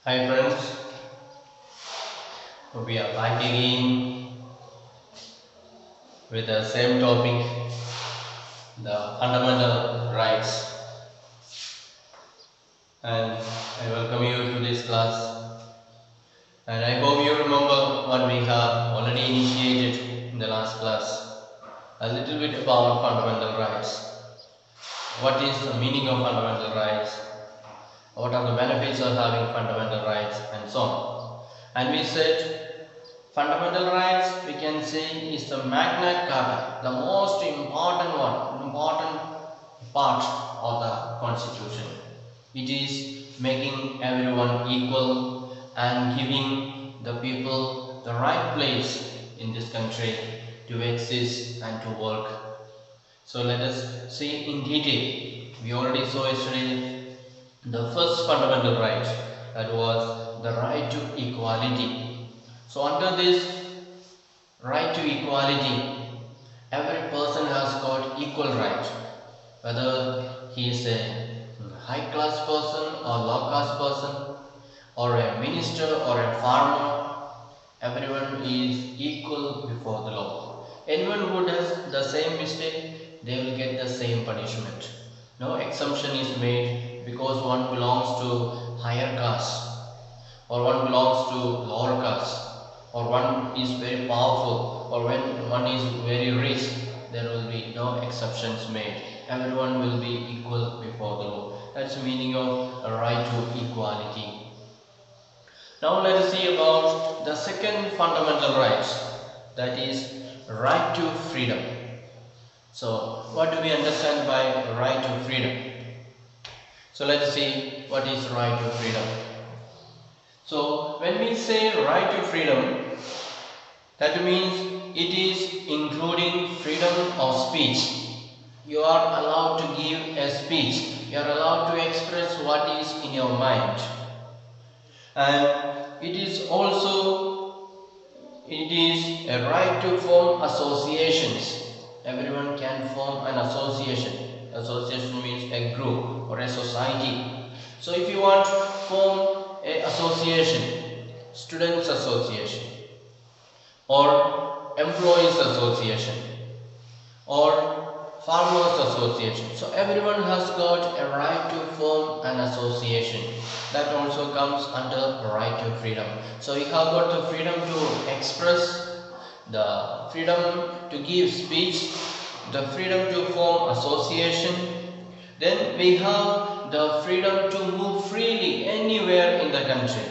Hi friends, we are back again with the same topic, the fundamental rights, and I welcome you to this class, and I hope you remember what we have already initiated in the last class, a little bit about fundamental rights. What is the meaning of fundamental rights? What are the benefits of having fundamental rights, and so on. And we said fundamental rights, we can say, is the Magna Carta, the most important part of the Constitution. It is making everyone equal and giving the people the right place in this country to exist and to work. So let us see in detail. We already saw yesterday the first fundamental right, that was the right to equality. So under this right to equality, every person has got equal right, whether he is a high class person or low class person, or a minister or a farmer. Everyone is equal before the law. Anyone who does the same mistake, they will get the same punishment. No exemption is made because one belongs to higher caste, or one belongs to lower caste, or one is very powerful, or when one is very rich. There will be no exceptions made. Everyone will be equal before the law. That's the meaning of a right to equality. Now let us see about the second fundamental right, that is right to freedom. So what do we understand by right to freedom? So let us see what is right to freedom. So when we say right to freedom, that means it is including freedom of speech. You are allowed to give a speech. You are allowed to express what is in your mind. And it is a right to form associations. Everyone can form an association. Association means a group or a society. So if you want to form an association, students association, or employees association, or farmers association, so everyone has got a right to form an association. That also comes under right to freedom. So you have got the freedom to express, the freedom to give speech, the freedom to form association. Then we have the freedom to move freely anywhere in the country.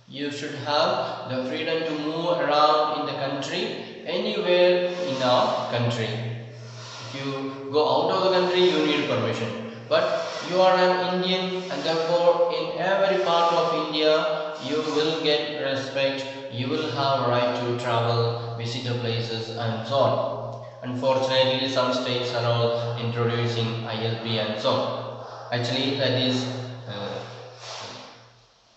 You should have the freedom to move around in the country, anywhere in our country. If you go out of the country, you need permission. But you are an Indian, and therefore in every part of India you will get respect. You will have right to travel, visit the places, and so on. Unfortunately, some states are all introducing ILP and so on. Actually, that is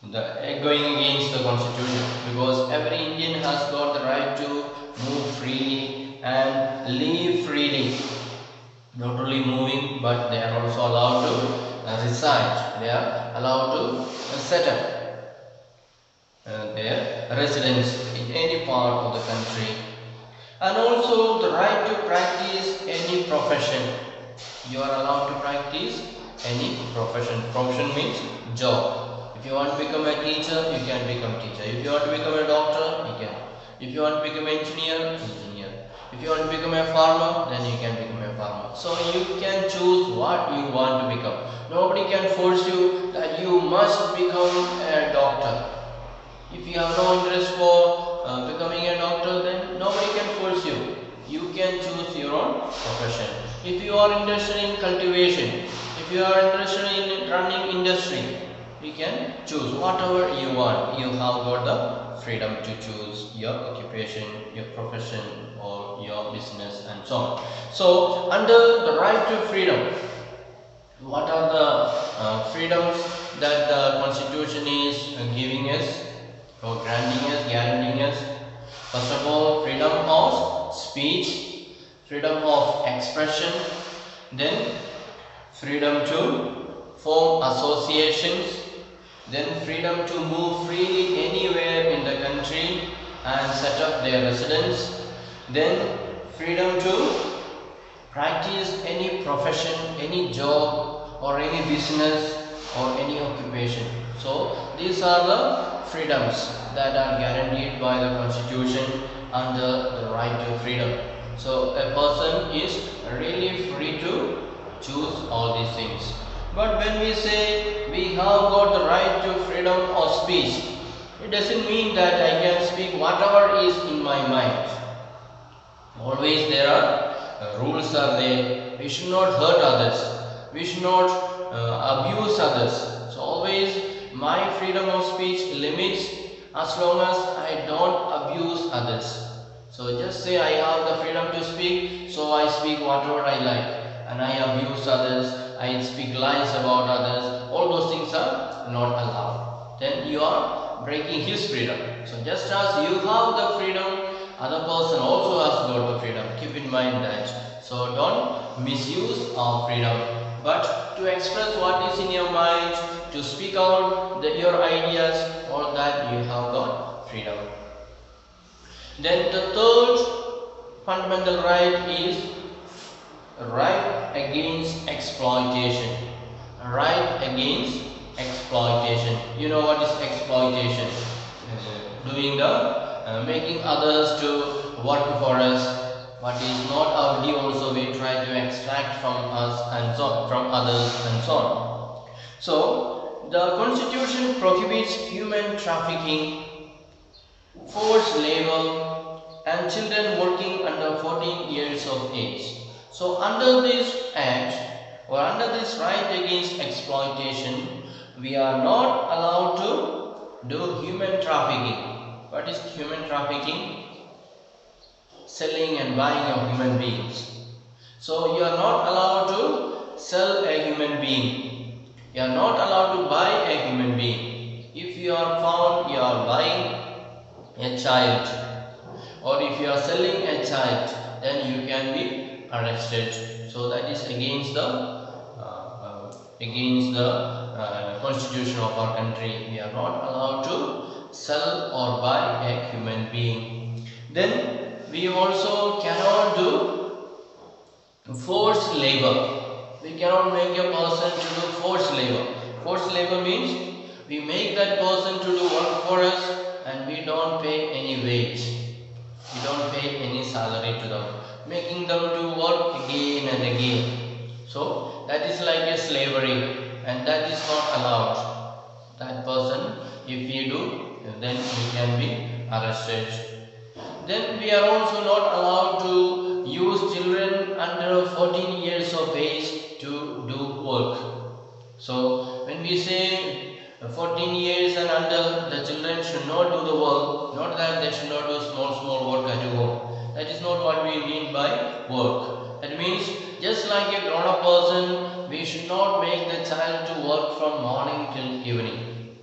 going against the constitution, because every Indian has got the right to move freely and live freely. Not only moving, but they are also allowed to reside. They are allowed to set up their residence in any part of the country. And also the right to practice any profession. You are allowed to practice any profession. Profession means job. If you want to become a teacher, you can become teacher. If you want to become a doctor, you can. If you want to become an engineer. If you want to become a farmer, then you can become a farmer. So you can choose what you want to become. Nobody can force you that you must become a doctor. If you have no interest for becoming a doctor, then nobody can force you. You can choose your own profession. If you are interested in cultivation, if you are interested in running industry, you can choose whatever you want. You have got the freedom to choose your occupation, your profession, or your business, and so on. So under the right to freedom, what are the freedoms that the Constitution is giving us, or granting us, guaranteeing us? First of all, freedom of speech, freedom of expression, then freedom to form associations, then freedom to move freely anywhere in the country and set up their residence, then freedom to practice any profession, any job or any business or any occupation. So these are the freedoms that are guaranteed by the Constitution under the right to freedom. So a person is really free to choose all these things. But when we say we have got the right to freedom of speech, it doesn't mean that I can speak whatever is in my mind. Always there are rules are there. We should not hurt others. We should not abuse others. So always my freedom of speech limits as long as I don't abuse others. So just say I have the freedom to speak, so I speak whatever I like, and I abuse others, I speak lies about others. All those things are not allowed. Then you are breaking his freedom. So just as you have the freedom, other person also has got the freedom. Keep in mind that. So don't misuse our freedom, but to express what is in your mind, to speak out your ideas, all that you have got freedom. Then the third fundamental right is right against exploitation. Right against exploitation. You know what is exploitation? Doing the making others to work for us. What is not our due also we try to extract from us and so from others and so on. So the Constitution prohibits human trafficking, forced labor and children working under 14 years of age. So under this act or under this right against exploitation, we are not allowed to do human trafficking. What is human trafficking? Selling and buying of human beings. So you are not allowed to sell a human being. You are not allowed to buy a human being. If you are found you are buying a child, or if you are selling a child, then you can be arrested. So that is against the constitution of our country. We are not allowed to sell or buy a human being. Then we also cannot do forced labor. We cannot make a person to do forced labor. Forced labor means we make that person to do work for us and we don't pay any wage. We don't pay any salary to them, making them to work again and again. So that is like a slavery, and that is not allowed. That person, if you do, then we can be arrested. Then we are also not allowed to use children under 14 years of age to do work. So when we say 14 years and under, the children should not do the work, not that they should not do small work at home. That is not what we mean by work. That means just like a grown up person, we should not make the child to work from morning till evening.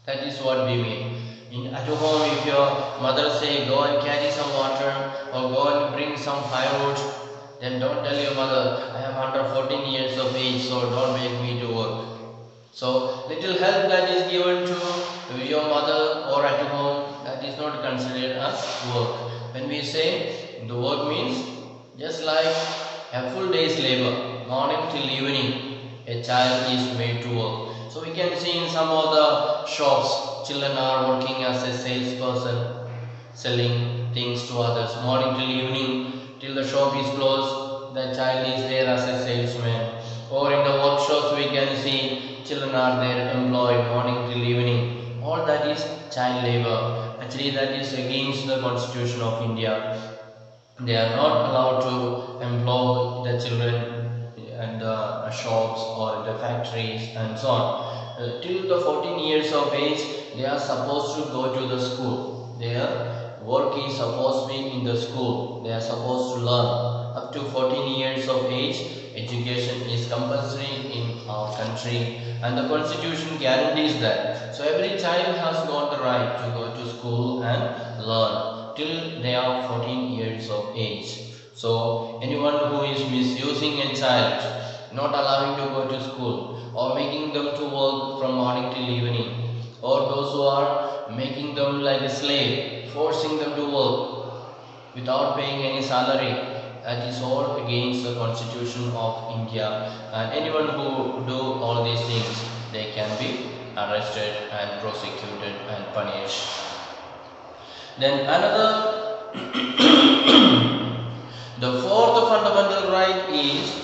That is what we mean. At home, if your mother say go and carry some water or go and bring some firewood, then don't tell your mother, I am under 14 years of age, so don't make me to work. So little help that is given to your mother or at home, that is not considered as work. When we say the work means just like a full day's labor, morning till evening, a child is made to work. So we can see in some of the shops, children are working as a salesperson, selling things to others. Morning till evening, till the shop is closed, the child is there as a salesman. Or in the workshops we can see children are there employed morning till evening. All that is child labor. Actually that is against the Constitution of India. They are not allowed to employ the children in the shops or in the factories and so on. Till the 14 years of age, they are supposed to go to the school. Their work is supposed to be in the school. They are supposed to learn. Up to 14 years of age, education is compulsory in our country, and the Constitution guarantees that. So every child has got the right to go to school and learn till they are 14 years of age. So anyone who is misusing a child, not allowing to go to school or making them to work from morning till evening, or those who are making them like a slave, forcing them to work without paying any salary. That is all against the Constitution of India, and anyone who do all these things, they can be arrested and prosecuted and punished. Then another the fourth fundamental right is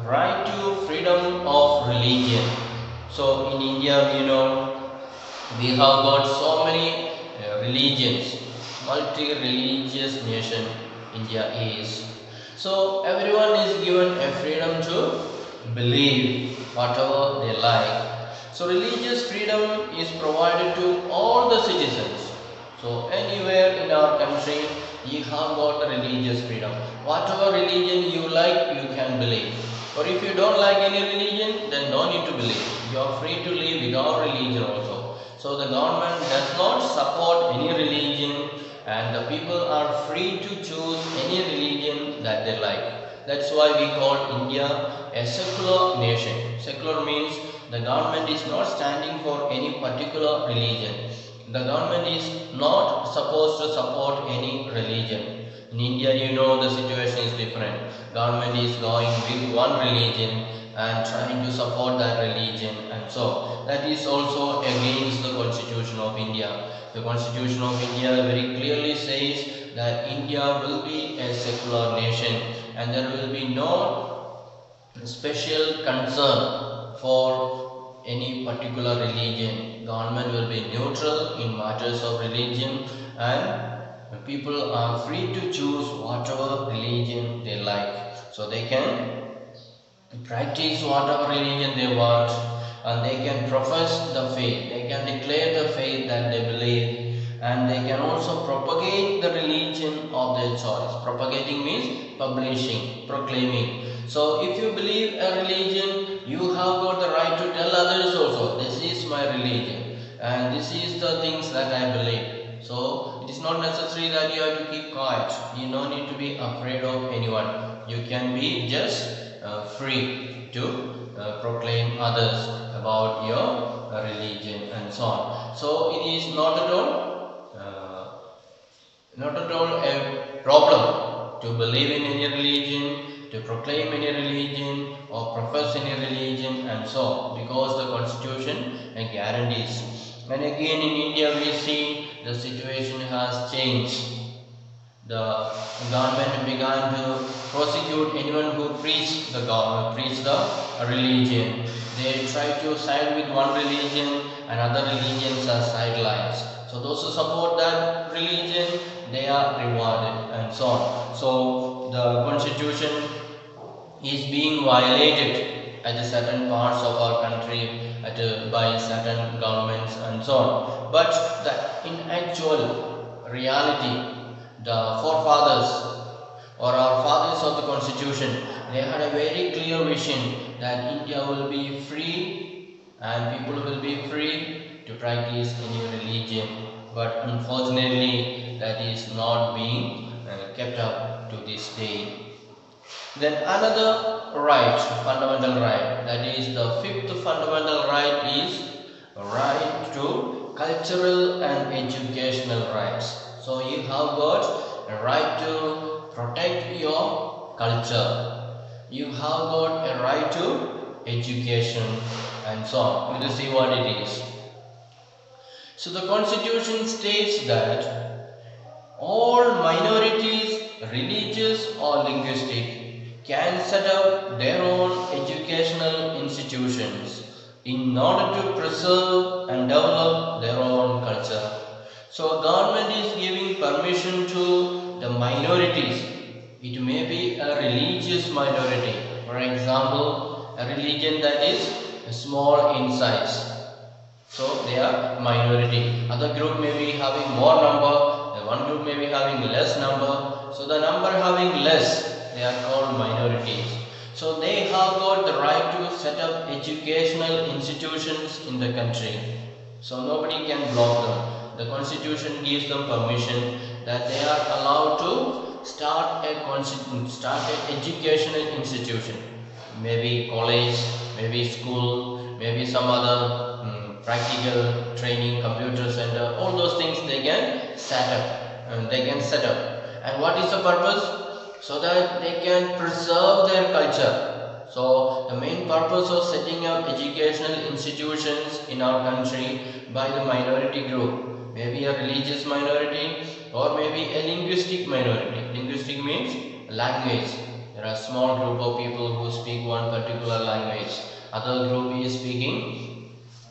right to freedom of religion. So in India, we know we have got so many religions, multi-religious nation India is. So everyone is given a freedom to believe whatever they like. So religious freedom is provided to all the citizens. So anywhere in our country, you have got the religious freedom. Whatever religion you like, you can believe. Or if you don't like any religion, then no need to believe. You are free to live without religion also. So the government does not support any religion, and the people are free to choose any religion that they like. That's why we call India a secular nation. Secular means the government is not standing for any particular religion. The government is not supposed to support any religion. In India, you know, the situation is different. Government is going with one religion and trying to support that religion, and so that is also against the Constitution of India. The Constitution of India very clearly says that India will be a secular nation and there will be no special concern for any particular religion. Government will be neutral in matters of religion, and people are free to choose whatever religion they like. So they can practice whatever religion they want, and they can profess the faith, they can declare the faith that they believe, and they can also propagate the religion of their choice. Propagating means publishing, proclaiming. So if you believe a religion, you have got the right to tell others also, this is my religion and this is the things that I believe. So it is not necessary that you have to keep quiet. You don't need to be afraid of anyone. You can be just free to proclaim others about your religion and so on. So it is not at all a problem to believe in any religion, to proclaim any religion or profess any religion and so on, because the Constitution guarantees. And again in India we see the situation has changed. The government began to prosecute anyone who preached the religion. They try to side with one religion and other religions are sidelines. So those who support that religion, they are rewarded and so on. So the Constitution is being violated at certain parts of our country by certain governments and so on. But in actual reality, the forefathers or our fathers of the Constitution, they had a very clear vision that India will be free and people will be free to practice any religion. But unfortunately, that is not being kept up to this day. Then another right, fundamental right, that is the fifth fundamental right, is right to cultural and educational rights. So you have got a right to protect your culture. You have got a right to education and so on. We will see what it is. So the Constitution states that all minorities, religious or linguistic, can set up their own educational institutions in order to preserve and develop their own culture. So government is giving permission to the minorities. It may be a religious minority, for example, a religion that is small in size. So they are minority. Other group may be having more number, one group may be having less number. So the number having less, they are called minorities. So they have got the right to set up educational institutions in the country. So nobody can block them. The Constitution gives them permission that they are allowed to start an educational institution. Maybe college, maybe school, maybe some other practical training, computer center, all those things they can set up. And what is the purpose? So that they can preserve their culture. So the main purpose of setting up educational institutions in our country by the minority group, maybe a religious minority or maybe a linguistic minority. Linguistic means language. There are a small group of people who speak one particular language. Other group is speaking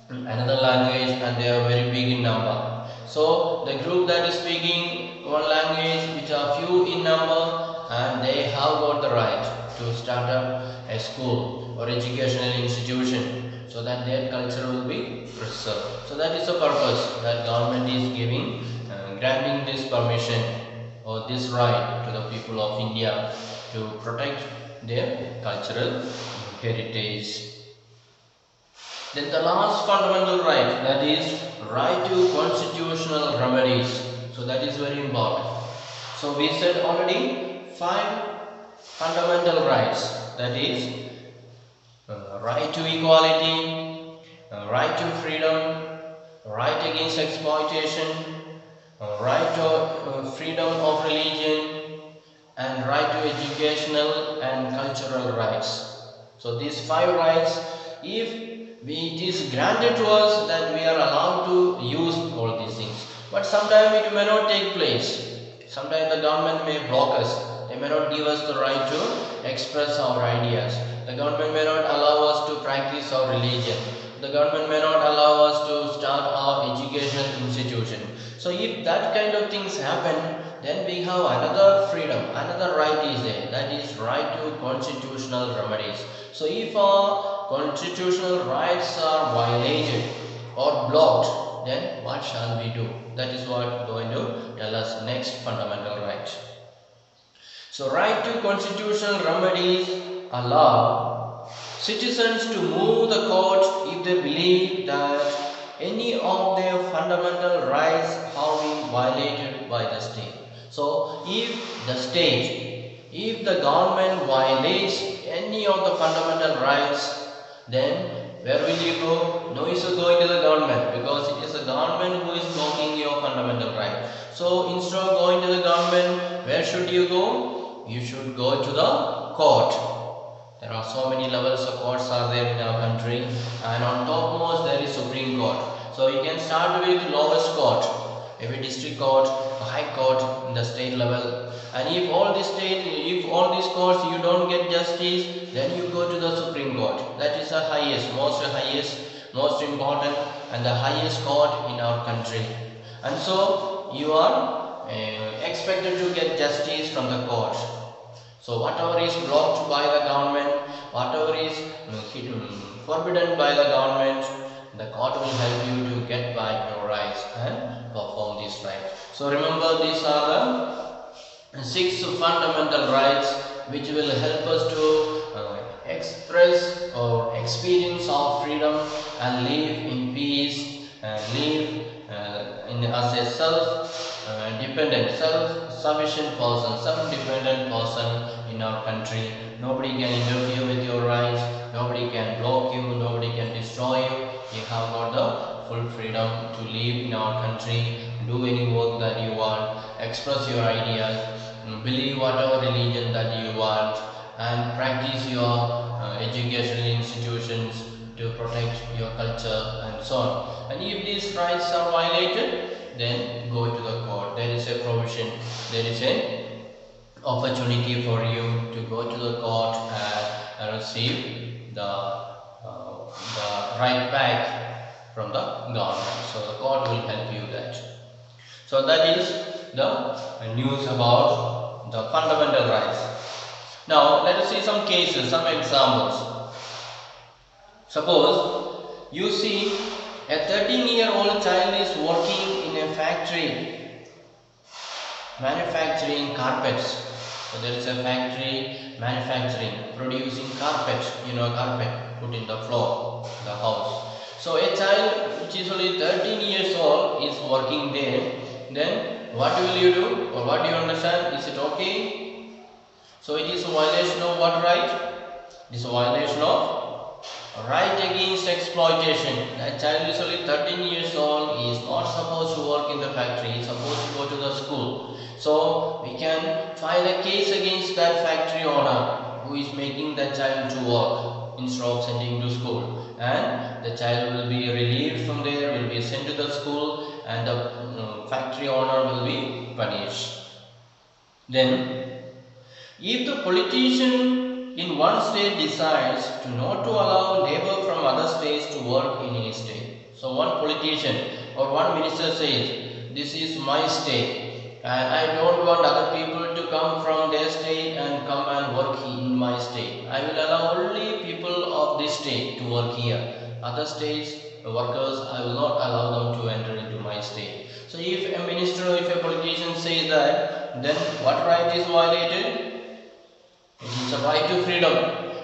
another language and they are very big in number. So the group that is speaking one language, which are few in number, and they have got the right to start up a school or educational institution so that their culture will be preserved. So that is the purpose that government is giving, granting this permission or this right to the people of India to protect their cultural heritage. Then the last fundamental right, that is right to constitutional remedies. So that is very important. So we said already 5 fundamental rights, that is right to equality, right to freedom, right against exploitation, right to freedom of religion, and right to educational and cultural rights. So these 5 rights, if it is granted to us, that we are allowed to use all these things. But sometimes it may not take place. Sometimes the government may block us. They may not give us the right to express our ideas. The government may not allow us to practice our religion. The government may not allow us to start our educational institution. So if that kind of things happen, then we have another freedom, another right is there, that is right to constitutional remedies. So if our constitutional rights are violated or blocked, then what shall we do? That is what going to tell us next fundamental right. So right to constitutional remedies allow citizens to move the court if they believe that any of their fundamental rights have been violated by the state. So if the state, if the government violates any of the fundamental rights, then where will you go? No use of going to the government, because it is the government who is blocking your fundamental right. So instead of going to the government, where should you go? You should go to the court. There are so many levels of courts are there in our country, and on topmost there is Supreme Court. So you can start with lowest court, maybe district court, high court in the state level. And if all these courts you don't get justice, then you go to the Supreme Court. That is the highest, most important and the highest court in our country. And so you are expected to get justice from the court. So whatever is blocked by the government, whatever is forbidden by the government, the court will help you to get back your rights and perform this right. So remember, these are the 6 fundamental rights which will help us to express or experience our freedom and live in peace and live as a self-dependent, self-sufficient person, self-dependent person in our country. Nobody can interfere with your rights, nobody can block you, nobody can destroy you. You have got the full freedom to live in our country, do any work that you want, express your ideas, believe whatever religion that you want, and practice your educational institutions to protect your culture and so on. And if these rights are violated, then go to the court. There is a provision, there is an opportunity for you to go to the court and receive the right back from the government. So the court will help you that. So that is the news about the fundamental rights. Now let us see some cases, some examples. Suppose you see a 13-year-old child is working in a factory manufacturing carpets. So there is a factory manufacturing, producing carpet, carpet put in the floor, the house. So a child which is only 13 years old is working there. Then what will you do, or what do you understand? Is it okay? So it is a violation of what right? It is a violation of right against exploitation. That child is only 13 years old. He is not supposed to work in the factory. He is supposed to go to the school. So we can file a case against that factory owner who is making that child to work instead of sending to school. And the child will be relieved from there, will be sent to the school, and the factory owner will be punished. Then, if the politician in one state decides to not to allow labor from other states to work in his state. So one politician or one minister says, this is my state and I don't want other people to come from their state and come and work in my state. I will allow only people of this state to work here. Other states, workers, I will not allow them to enter into my state. So if a minister or if a politician says that, then what right is violated? It is a right to freedom.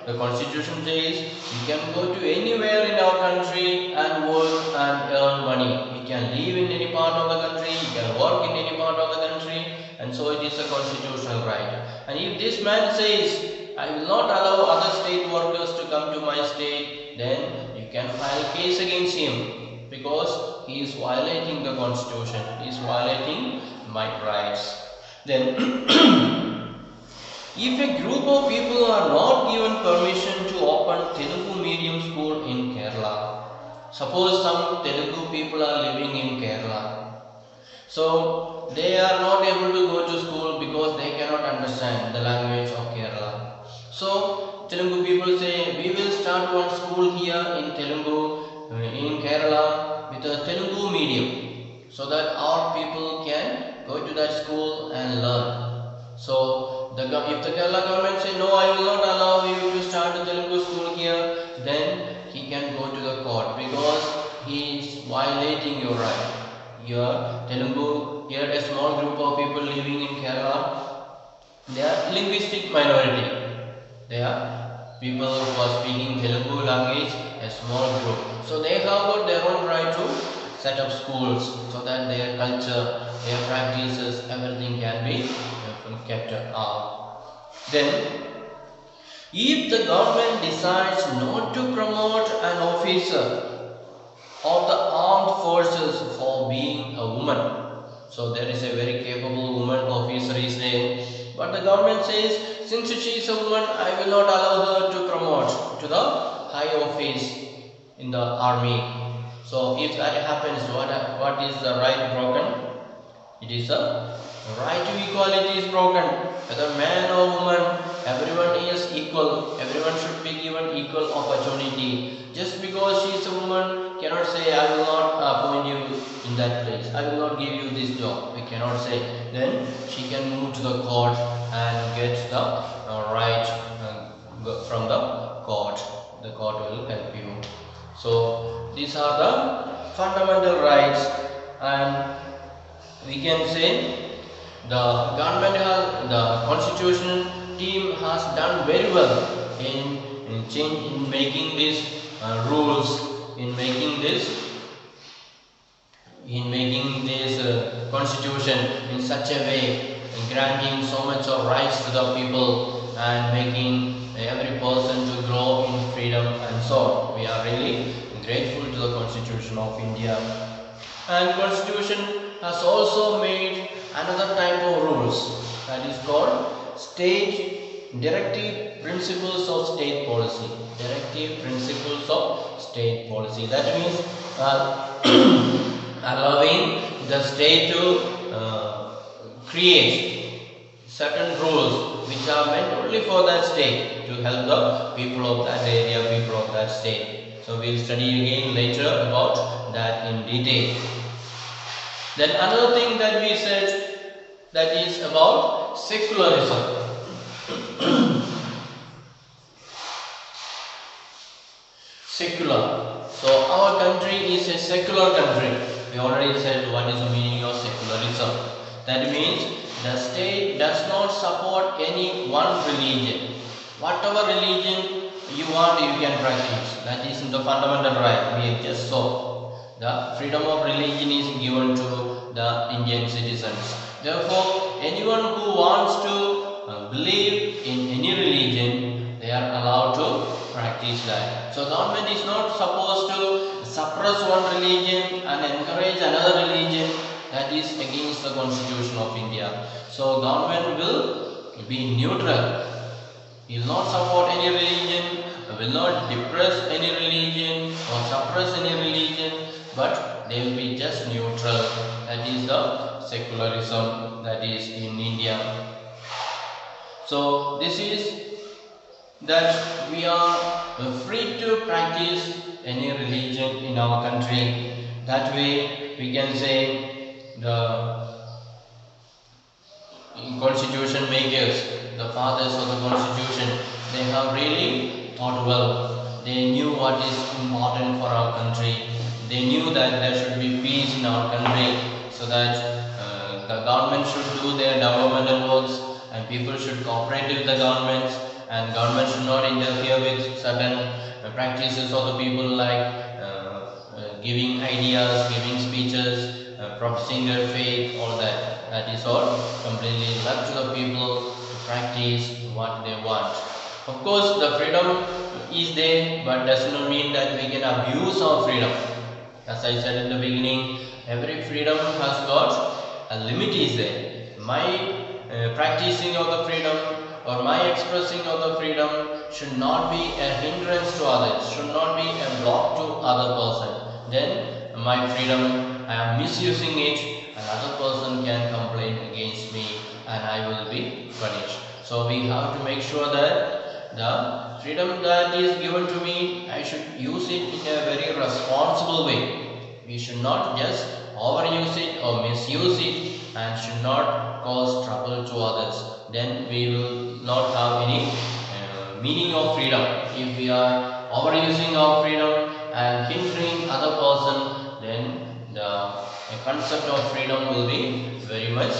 The constitution says we can go to anywhere in our country and work and earn money. We can live in any part of the country, we can work in any part of the country, and so it is a constitutional right. And if this man says, I will not allow other state workers to come to my state, then you can file a case against him because he is violating the constitution, he is violating my rights. Then if a group of people are not given permission to open Telugu medium school in Kerala, suppose some Telugu people are living in Kerala, so they are not able to go to school because they cannot understand the language of Kerala. So Telugu people say, we will start one school here in Telugu, in Kerala with a Telugu medium, so that our people can go to that school and learn. So if the Kerala government say, no, I will not allow you to start a Telugu school here, then he can go to the court because he is violating your right. Here, Telugu, here a small group of people living in Kerala, they are linguistic minority. They are people who are speaking Telugu language, a small group. So they have got their own right to set up schools so that their culture, their practices, everything can be kept up. Then, if the government decides not to promote an officer of the armed forces for being a woman, so there is a very capable woman officer is there, but the government says, since she is a woman, I will not allow her to promote to the high office in the army. So if that happens, what is the right broken? It is a right to equality is broken. Whether man or woman, everyone is equal. Everyone should be given equal opportunity. Just because she is a woman, cannot say I will not appoint you in that place. I will not give you this job. We cannot say. Then she can move to the court and get the right from the court. The court will help you. So these are the fundamental rights, and we can say the government has, the constitution team has done very well in making these rules, in making this constitution in such a way, granting so much of rights to the people and making every person to grow in freedom and so on. We are really grateful to the Constitution of India. And Constitution has also made another type of rules, that is called state directive principles of state policy. Directive principles of state policy. That means allowing the state to create certain rules which are meant only for that state to help the people of that area, people of that state. So we will study again later about that in detail. Then another thing that we said, that is about secularism. Secular. So our country is a secular country. We already said what is the meaning of secularism. That means the state does not support any one religion. Whatever religion you want, you can practice. That is in the fundamental right. We just saw. The freedom of religion is given to the Indian citizens. Therefore, anyone who wants to believe in any religion, they are allowed to practice that. So government is not supposed to suppress one religion and encourage another religion. That is against the Constitution of India. So government will be neutral. He will not support any religion, will not depress any religion or suppress any religion, but they will be just neutral. That is the secularism that is in India. So this is that we are free to practice any religion in our country. That way we can say the constitution makers, the fathers of the constitution, they have really thought well. They knew what is important for our country. They knew that there should be peace in our country, so that the government should do their developmental works and people should cooperate with the governments, and government should not interfere with certain practices of the people, like giving ideas, giving speeches, professing their faith, all that. That is all completely left to the people to practice what they want. Of course, the freedom is there, but does not mean that we can abuse our freedom. As I said in the beginning, every freedom has got a limit is there. My practicing of the freedom or my expressing of the freedom should not be a hindrance to others, should not be a block to other person. Then my freedom, I am misusing it, another person can complain against me and I will be punished. So we have to make sure that the freedom that is given to me, I should use it in a very responsible way. We should not just overuse it or misuse it and should not cause trouble to others. Then we will not have any meaning of freedom. If we are overusing our freedom and hindering other person, then the concept of freedom will be very much,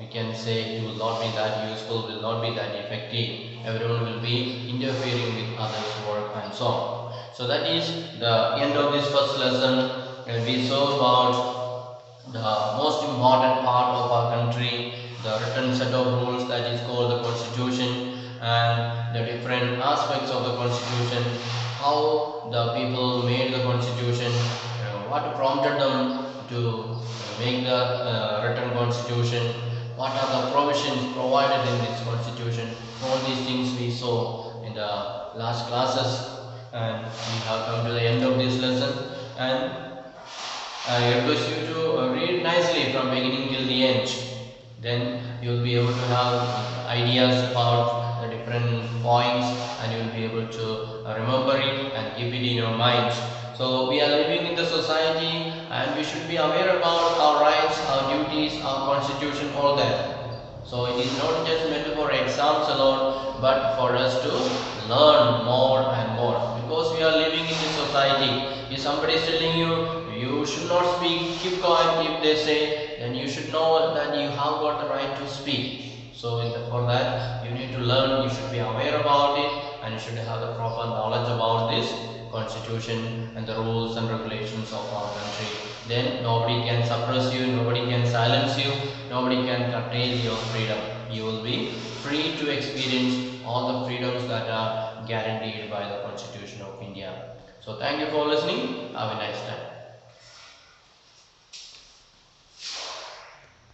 we can say, it will not be that useful, will not be that effective. Everyone will be interfering with others' work and so on. So that is the end of this first lesson, and we saw about the most important part of our country, the written set of rules that is called the Constitution, and the different aspects of the Constitution, how the people made the Constitution, what prompted them to make the written Constitution, what are the provisions provided in this Constitution. All these things we saw in the last classes, and we have come to the end of this lesson, and I request you to read nicely from beginning till the end. Then you will be able to have ideas about the different points, and you will be able to remember it and keep it in your mind. So we are living in the society, and we should be aware about our rights, our duties, our constitution, all that. So it is not just meant for exams alone, but for us to learn more and more, because we are living in this society. If somebody is telling you, you should not speak, keep quiet, if they say, then you should know that you have got the right to speak. So for that, you need to learn, you should be aware about it, and you should have the proper knowledge about this Constitution and the rules and regulations of our country. Then nobody can suppress you, nobody can silence you, nobody can curtail your freedom. You will be free to experience all the freedoms that are guaranteed by the Constitution of India. So thank you for listening. Have a nice time.